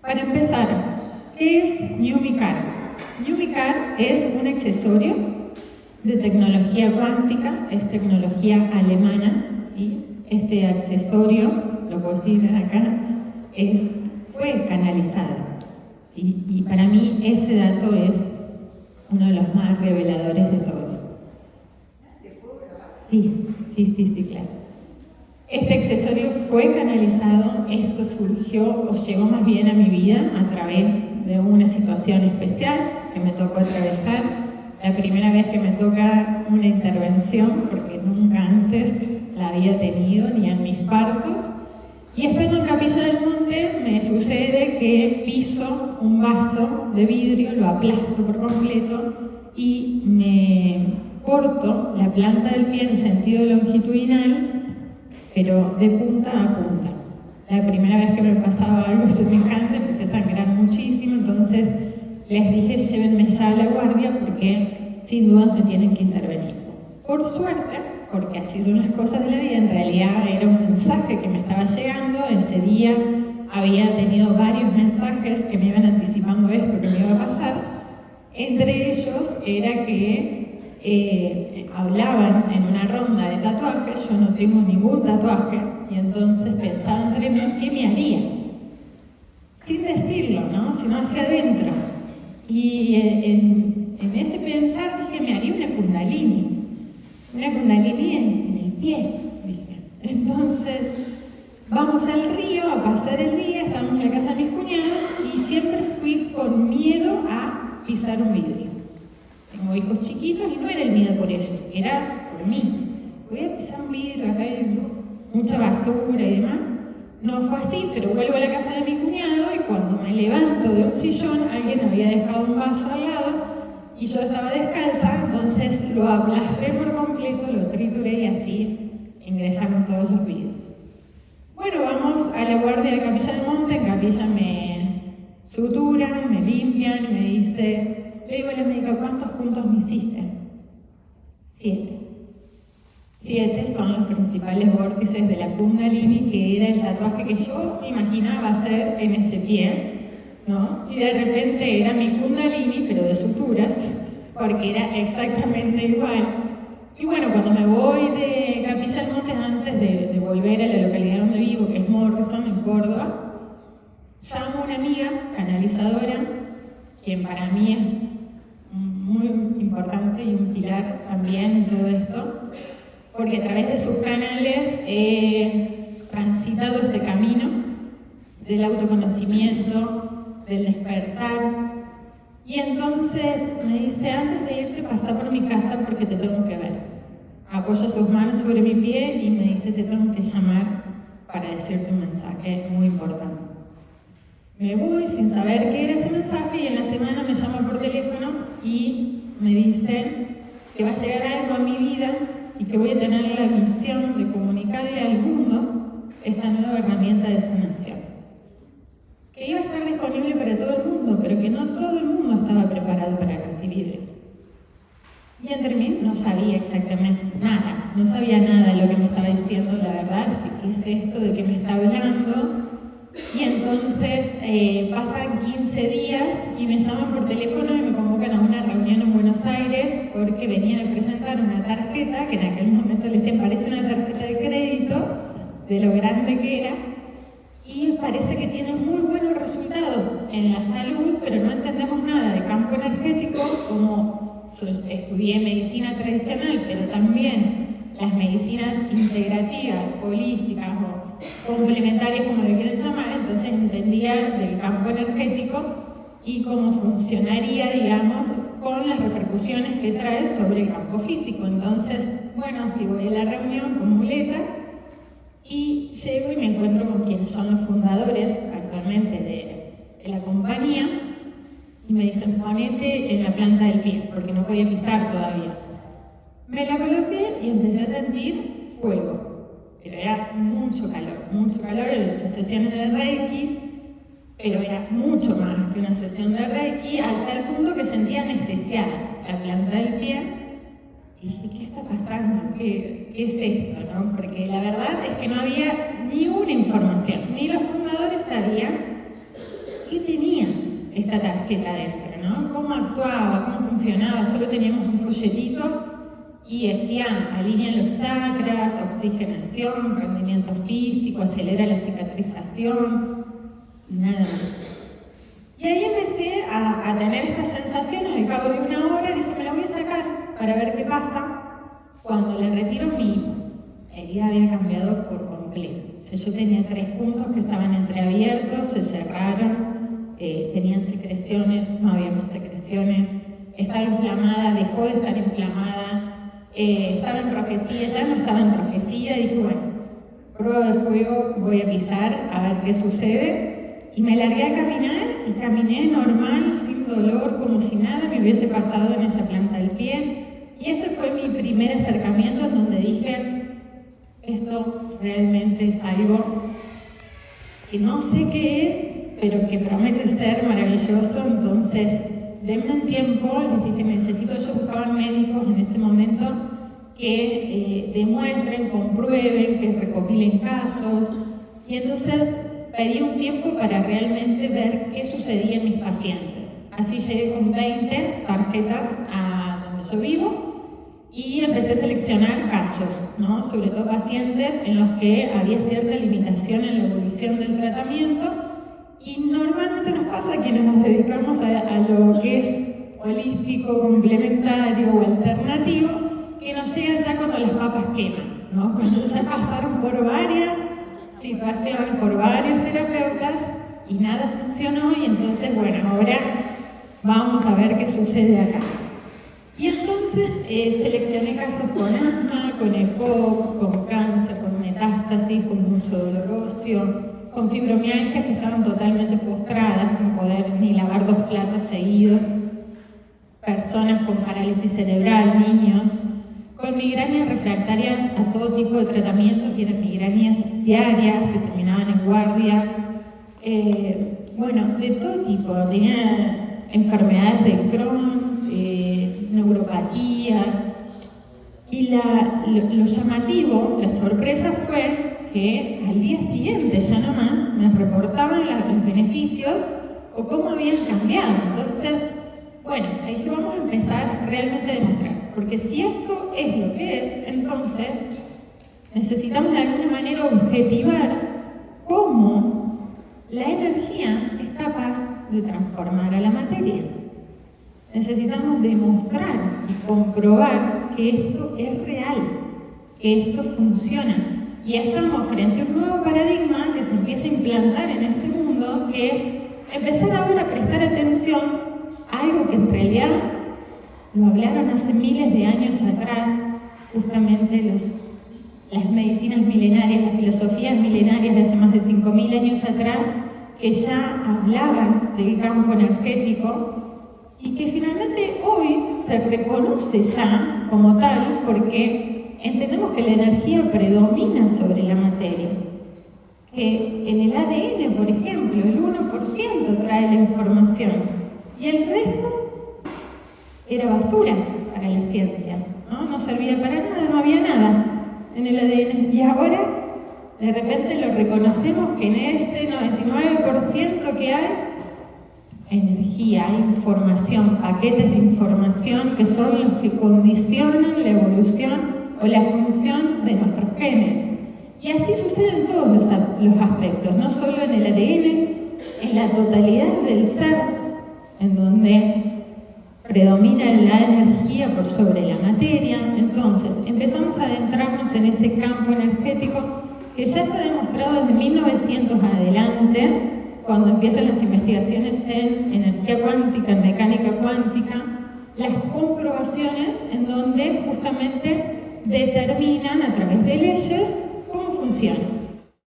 Para empezar, ¿qué es Numicar? Numicar es un accesorio de tecnología cuántica, es tecnología alemana, ¿sí? Este accesorio, lo puedo decir acá, fue canalizado, ¿sí? Y para mí ese dato es uno de los más reveladores de todos. Sí, claro. Este accesorio fue canalizado, esto surgió o llegó más bien a mi vida a través de una situación especial que me tocó atravesar. La primera vez que me toca una intervención, porque nunca antes la había tenido ni en mis partos. Y estando en Capilla del Monte me sucede que piso un vaso de vidrio, lo aplasto por completo y me corto la planta del pie en sentido longitudinal, pero de punta a punta. La primera vez que me pasaba algo semejante empecé a sangrar muchísimo, entonces les dije llévenme ya a la guardia porque sin duda me tienen que intervenir. Por suerte, porque así son las cosas de la vida, en realidad era un mensaje que me estaba llegando. Ese día había tenido varios mensajes que me iban anticipando esto que me iba a pasar. Entre ellos era que hablaban en una ronda de tatuajes. Yo no tengo ningún tatuaje y entonces pensaba entre mí qué me haría, sin decirlo, ¿no? Sino hacia adentro. Y en ese pensar dije, me haría una kundalini en el pie, dije. Entonces vamos al río a pasar el día, estamos en la casa de mis cuñados y siempre fui con miedo a pisar un vidrio. Tengo hijos chiquitos y no era el miedo por ellos, era por mí. Voy a pisar un vidrio, acá hay mucha basura y demás. No fue así, pero vuelvo a la casa de mi cuñado y cuando me levanto de un sillón, alguien había dejado un vaso al lado y yo estaba descalza, entonces lo aplasté por completo, lo trituré y así ingresaron todos los vidrios. Bueno, vamos a la guardia de Capilla del Monte. En Capilla me suturan, me limpian y me dice, le digo a la médica, ¿cuántos puntos me hiciste? 7. 7 son los principales vórtices de la kundalini, que era el tatuaje que yo me imaginaba hacer en ese pie, ¿no? Y de repente era mi kundalini, pero de suturas, porque era exactamente igual. Y bueno, cuando me voy de Capilla del Monte, antes de volver a la localidad donde vivo, que es Morrison, en Córdoba, llamo a una amiga canalizadora, quien para mí es muy importante y un pilar también en todo esto, porque a través de sus canales he transitado este camino del autoconocimiento, del despertar. Y entonces me dice, antes de irte pasa por mi casa porque te tengo que ver. Apoya sus manos sobre mi pie y me dice, te tengo que llamar para decirte un mensaje muy importante. Me voy sin saber qué era ese mensaje y en la semana me llama por teléfono y me dice que va a llegar algo a mi vida y que voy a tener la misión de comunicarle al mundo esta nueva herramienta de sanación. Que iba a estar disponible para todo el mundo, pero que no todo el mundo estaba preparado para recibirlo. Y entre mí no sabía exactamente nada, no sabía nada de lo que me estaba diciendo, la verdad, de qué es esto, de qué me está hablando. Y entonces pasan 15 días y me llaman por teléfono y me convocan a una reunión en Buenos Aires porque venían a presentar una tarjeta, que en aquel momento les decían, parece una tarjeta de crédito, de lo grande que era, y parece que tiene muy buenos resultados en la salud, pero no entendemos nada de campo energético, como estudié medicina tradicional, pero también las medicinas integrativas, holísticas o complementarias, como le quieren llamar. Entonces entendía del campo energético y cómo funcionaría, digamos, con las repercusiones que trae sobre el campo físico. Entonces, bueno, así voy a la reunión con muletas y llego y me encuentro con quienes son los fundadores actualmente de la compañía y me dicen, ponete en la planta del pie, porque no podía pisar todavía. Me la coloqué y empecé a sentir fuego, pero era mucho calor, he hecho sesiones de Reiki, pero era mucho más que una sesión de Reiki, al tal punto que sentía anestesiada la planta del pie. Y dije, ¿qué está pasando? ¿Qué es esto? ¿No? Porque la verdad es que no había ni una información, ni los fundadores sabían. Y tarjeta adentro, ¿no? Cómo actuaba, cómo funcionaba, solo teníamos un folletito y decía, alinean los chakras, oxigenación, rendimiento físico, acelera la cicatrización, nada más. Y ahí empecé a tener estas sensaciones. Al cabo de una hora dije, me la voy a sacar para ver qué pasa. Cuando le retiro, mi herida había cambiado por completo. O sea, yo tenía 3 puntos que estaban entreabiertos, se cerraron, tenían secreciones, no había más secreciones, estaba inflamada, dejó de estar inflamada, estaba enrojecida, ya no estaba enrojecida, y dije, bueno, prueba de fuego, voy a pisar a ver qué sucede. Y me largué a caminar y caminé normal, sin dolor, como si nada me hubiese pasado en esa planta del pie. Y ese fue mi primer acercamiento en donde dije, esto realmente es algo que no sé qué es, pero que promete ser maravilloso. Entonces, denme un tiempo, les dije, necesito, yo buscaba médicos en ese momento que demuestren, comprueben, que recopilen casos. Y entonces pedí un tiempo para realmente ver qué sucedía en mis pacientes. Así llegué con 20 tarjetas a donde yo vivo y empecé a seleccionar casos, ¿no? Sobre todo pacientes en los que había cierta limitación en la evolución del tratamiento, y normalmente nos pasa a quienes nos dedicamos a lo que es holístico, complementario o alternativo, que nos llegan ya cuando las papas queman, ¿no? Cuando ya pasaron por varias situaciones, por varios terapeutas y nada funcionó, y entonces, bueno, ahora vamos a ver qué sucede acá. Y entonces seleccioné casos con asma, con EPOC, con cáncer, con metástasis, con mucho dolor óseo, con fibromialgias que estaban totalmente postradas, sin poder ni lavar 2 platos seguidos, personas con parálisis cerebral, niños, con migrañas refractarias a todo tipo de tratamientos, y eran migrañas diarias que terminaban en guardia, bueno, de todo tipo. Tenía enfermedades de Crohn, neuropatías, y lo llamativo, la sorpresa fue que al día siguiente ya nomás me reportaban los beneficios o cómo habían cambiado. Entonces, bueno, ahí dije, vamos a empezar realmente a demostrar, porque si esto es lo que es, entonces necesitamos de alguna manera objetivar cómo la energía es capaz de transformar a la materia. Necesitamos demostrar y comprobar que esto es real, que esto funciona. Y estamos frente a un nuevo paradigma que se empieza a implantar en este mundo, que es empezar ahora a prestar atención a algo que en realidad lo hablaron hace miles de años atrás, justamente las medicinas milenarias, las filosofías milenarias de hace más de 5.000 años atrás, que ya hablaban del campo energético, y que finalmente hoy se reconoce ya como tal, porque entendemos que la energía predomina sobre la materia. Que en el ADN, por ejemplo, el 1% trae la información, y el resto era basura para la ciencia, ¿no? No servía para nada, no había nada en el ADN. Y ahora, de repente lo reconocemos, que en ese 99% que hay energía, hay información, paquetes de información que son los que condicionan la evolución o la función de nuestros genes. Y así sucede en todos los aspectos, no solo en el ADN, en la totalidad del ser, en donde predomina la energía por sobre la materia. Entonces, empezamos a adentrarnos en ese campo energético que ya está demostrado desde 1900 adelante, cuando empiezan las investigaciones en energía cuántica, en mecánica cuántica, las comprobaciones en donde justamente determinan a través de leyes cómo funciona.